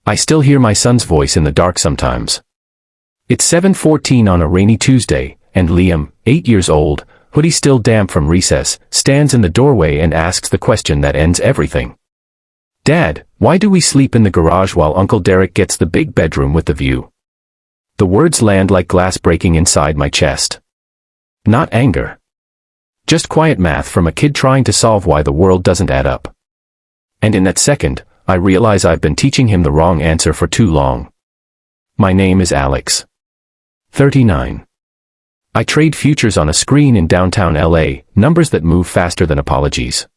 I still hear my son's voice in the dark sometimes. It's 7:14 on a rainy Tuesday, and Liam, 8 years old, hoodie still damp from recess, stands in the doorway and asks the question that ends everything. Dad, why do we sleep in the garage while Uncle Derek gets the big bedroom with the view? The words land like glass breaking inside my chest. Not anger. Just quiet math from a kid trying to solve why the world doesn't add up. And in that second, I realize I've been teaching him the wrong answer for too long. My name is Alex. 39. I trade futures on a screen in downtown LA, numbers that move faster than apologies.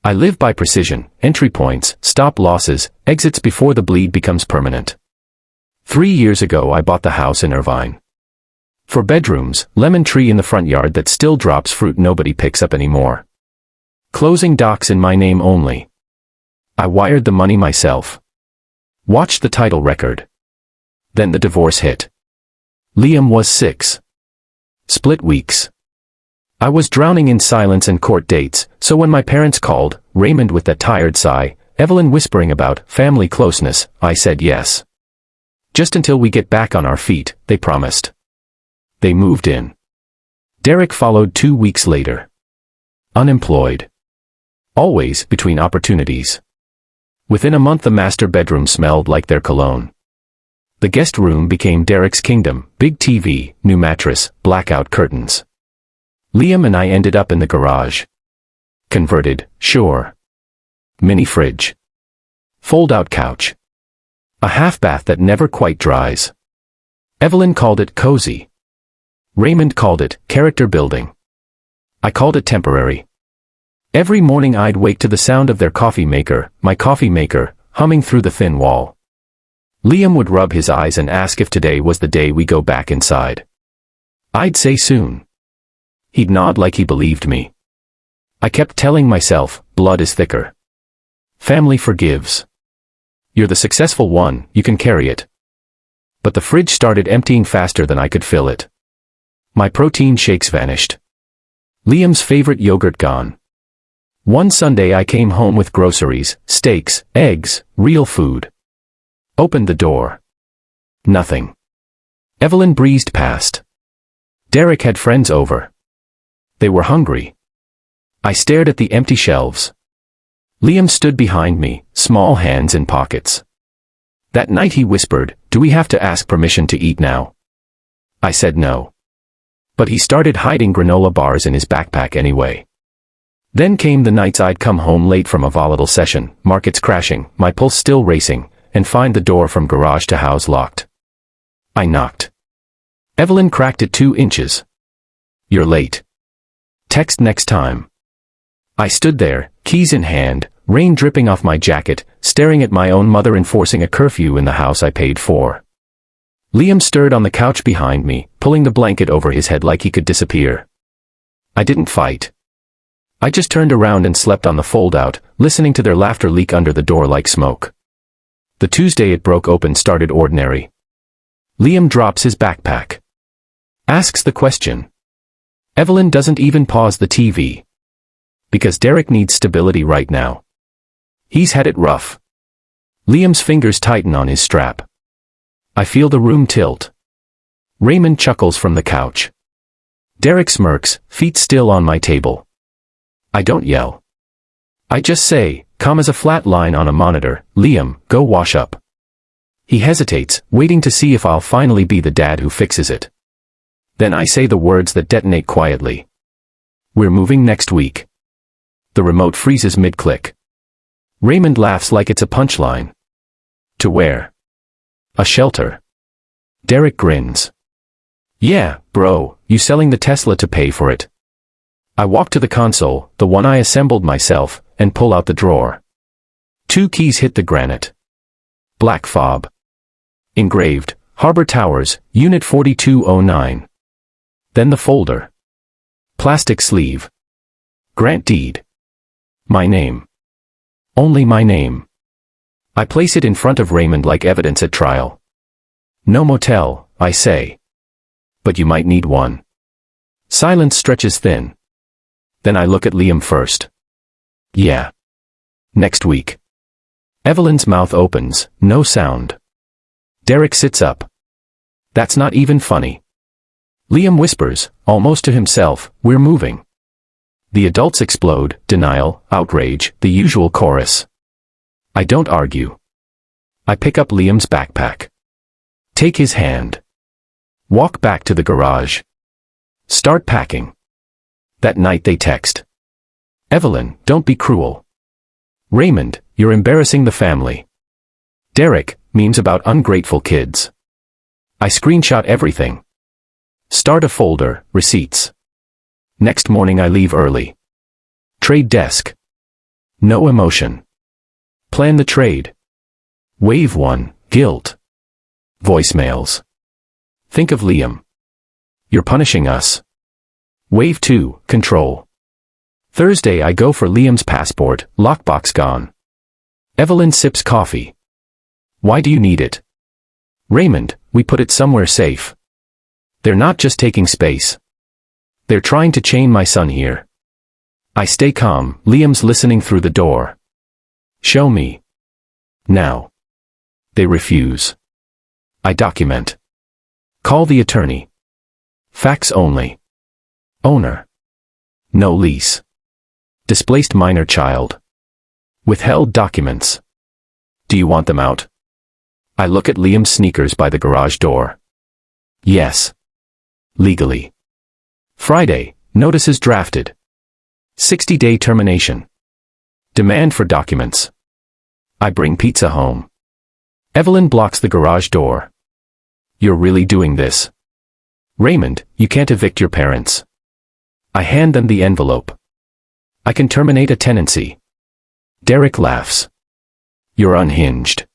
I live by precision, entry points, stop losses, exits before the bleed becomes permanent. 3 years ago I bought the house in Irvine. For bedrooms, lemon tree in the front yard that still drops fruit nobody picks up anymore. Closing docs in my name only. I wired the money myself. Watched the title record. Then the divorce hit. Liam was 6. Split weeks. I was drowning in silence and court dates, so when my parents called, Raymond with that tired sigh, Evelyn whispering about family closeness, I said yes. Just until we get back on our feet, they promised. They moved in. Derek followed 2 weeks later. Unemployed. Always between opportunities. Within a month the master bedroom smelled like their cologne. The guest room became Derek's kingdom, big TV, new mattress, blackout curtains. Liam and I ended up in the garage. Converted, sure. Mini fridge. Fold-out couch. A half bath that never quite dries. Evelyn called it cozy. Raymond called it character building. I called it temporary. Every morning I'd wake to the sound of their coffee maker, my coffee maker, humming through the thin wall. Liam would rub his eyes and ask if today was the day we go back inside. I'd say soon. He'd nod like he believed me. I kept telling myself, blood is thicker. Family forgives. You're the successful one, you can carry it. But the fridge started emptying faster than I could fill it. My protein shakes vanished. Liam's favorite yogurt gone. One Sunday I came home with groceries, steaks, eggs, real food. Opened the door. Nothing. Evelyn breezed past. Derek had friends over. They were hungry. I stared at the empty shelves. Liam stood behind me, small hands in pockets. That night he whispered, "Do we have to ask permission to eat now?" I said no. But he started hiding granola bars in his backpack anyway. Then came the nights I'd come home late from a volatile session, markets crashing, my pulse still racing, and find the door from garage to house locked. I knocked. Evelyn cracked it 2 inches. "You're late. Text next time." I stood there, keys in hand, rain dripping off my jacket, staring at my own mother enforcing a curfew in the house I paid for. Liam stirred on the couch behind me, pulling the blanket over his head like he could disappear. I didn't fight. I just turned around and slept on the fold-out, listening to their laughter leak under the door like smoke. The Tuesday it broke open started ordinary. Liam drops his backpack. Asks the question. Evelyn doesn't even pause the TV. Because Derek needs stability right now. He's had it rough. Liam's fingers tighten on his strap. I feel the room tilt. Raymond chuckles from the couch. Derek smirks, feet still on my table. I don't yell. I just say, calm as a flat line on a monitor, "Liam, go wash up." He hesitates, waiting to see if I'll finally be the dad who fixes it. Then I say the words that detonate quietly. "We're moving next week." The remote freezes mid-click. Raymond laughs like it's a punchline. "To where?" "A shelter." Derek grins. "Yeah, bro, you selling the Tesla to pay for it." I walk to the console, the one I assembled myself, and pull out the drawer. 2 keys hit the granite. Black fob. Engraved, Harbor Towers, Unit 4209. Then the folder. Plastic sleeve. Grant deed. My name. Only my name. I place it in front of Raymond like evidence at trial. "No motel," I say. "But you might need one." Silence stretches thin. Then I look at Liam first. "Yeah. Next week." Evelyn's mouth opens, no sound. Derek sits up. That's not even funny. Liam whispers, almost to himself, we're moving. The adults explode, denial, outrage, the usual chorus. I don't argue. I pick up Liam's backpack. Take his hand. Walk back to the garage. Start packing. That night they text. Evelyn, don't be cruel. Raymond, you're embarrassing the family. Derek, memes about ungrateful kids. I screenshot everything. Start a folder, receipts. Next morning I leave early. Trade desk. No emotion. Plan the trade. Wave 1, guilt. Voicemails. Think of Liam. You're punishing us. Wave 2, control. Thursday I go for Liam's passport, lockbox gone. Evelyn sips coffee. Why do you need it? Raymond, we put it somewhere safe. They're not just taking space. They're trying to chain my son here. I stay calm, Liam's listening through the door. Show me. Now. They refuse. I document. Call the attorney. Fax only. Owner. No lease. Displaced minor child. Withheld documents. Do you want them out? I look at Liam's sneakers by the garage door. Yes. Legally. Friday, notices drafted. 60-day termination. Demand for documents. I bring pizza home. Evelyn blocks the garage door. You're really doing this? Raymond, you can't evict your parents. I hand them the envelope. I can terminate a tenancy. Derek laughs. You're unhinged.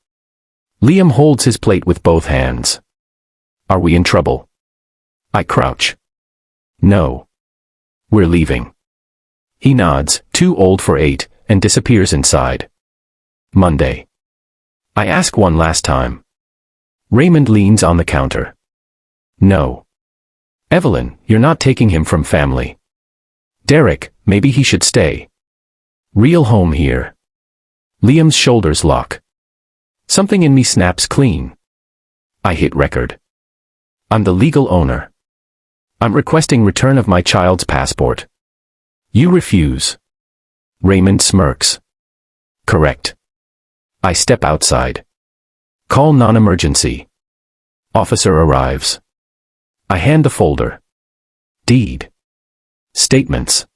Liam holds his plate with both hands. Are we in trouble? I crouch. No. We're leaving. He nods, too old for 8, and disappears inside. Monday. I ask one last time. Raymond leans on the counter. No. Evelyn, you're not taking him from family. Derek, maybe he should stay. Real home here. Liam's shoulders lock. Something in me snaps clean. I hit record. I'm the legal owner. I'm requesting return of my child's passport. You refuse. Raymond smirks. Correct. I step outside. Call non-emergency. Officer arrives. I hand the folder. Deed. Statements.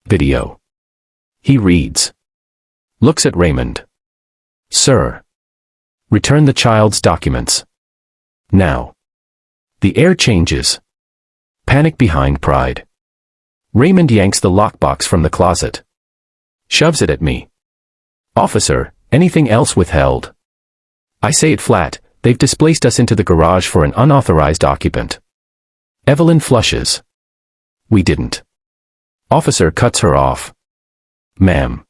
Video. He reads. Looks at Raymond. Sir. Return the child's documents. Now. The air changes. Panic behind pride. Raymond yanks the lockbox from the closet. Shoves it at me. Officer, anything else withheld? I say it flat, they've displaced us into the garage for an unauthorized occupant. Evelyn flushes. We didn't. Officer cuts her off. Ma'am.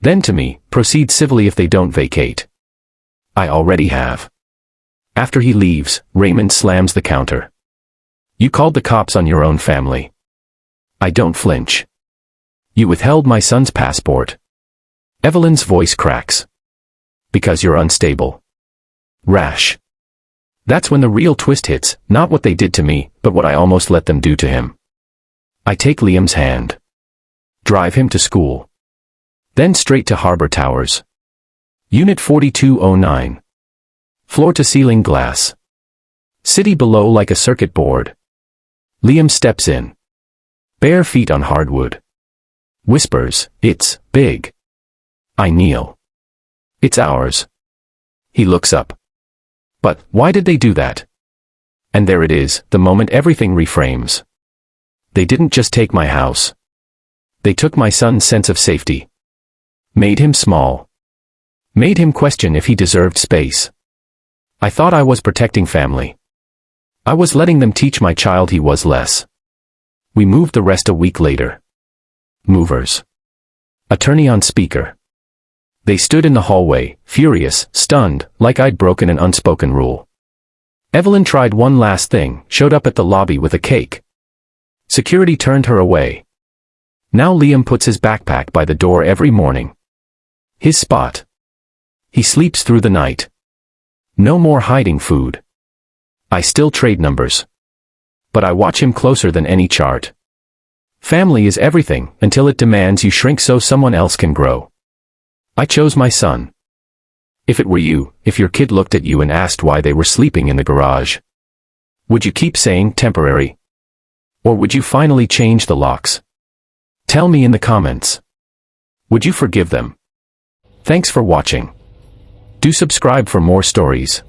Then to me, proceed civilly if they don't vacate. I already have. After he leaves, Raymond slams the counter. You called the cops on your own family. I don't flinch. You withheld my son's passport. Evelyn's voice cracks. Because you're unstable. Rash. That's when the real twist hits, not what they did to me, but what I almost let them do to him. I take Liam's hand. Drive him to school. Then straight to Harbor Towers. Unit 4209. Floor-to-ceiling glass. City below like a circuit board. Liam steps in. Bare feet on hardwood. Whispers, it's big. I kneel. It's ours. He looks up. But why did they do that? And there it is, the moment everything reframes. They didn't just take my house. They took my son's sense of safety. Made him small. Made him question if he deserved space. I thought I was protecting family. I was letting them teach my child he was less. We moved the rest a week later. Movers. Attorney on speaker. They stood in the hallway, furious, stunned, like I'd broken an unspoken rule. Evelyn tried one last thing, showed up at the lobby with a cake. Security turned her away. Now Liam puts his backpack by the door every morning. His spot. He sleeps through the night. No more hiding food. I still trade numbers. But I watch him closer than any chart. Family is everything until it demands you shrink so someone else can grow. I chose my son. If it were you, if your kid looked at you and asked why they were sleeping in the garage, would you keep saying temporary? Or would you finally change the locks? Tell me in the comments. Would you forgive them? Thanks for watching. Do subscribe for more stories.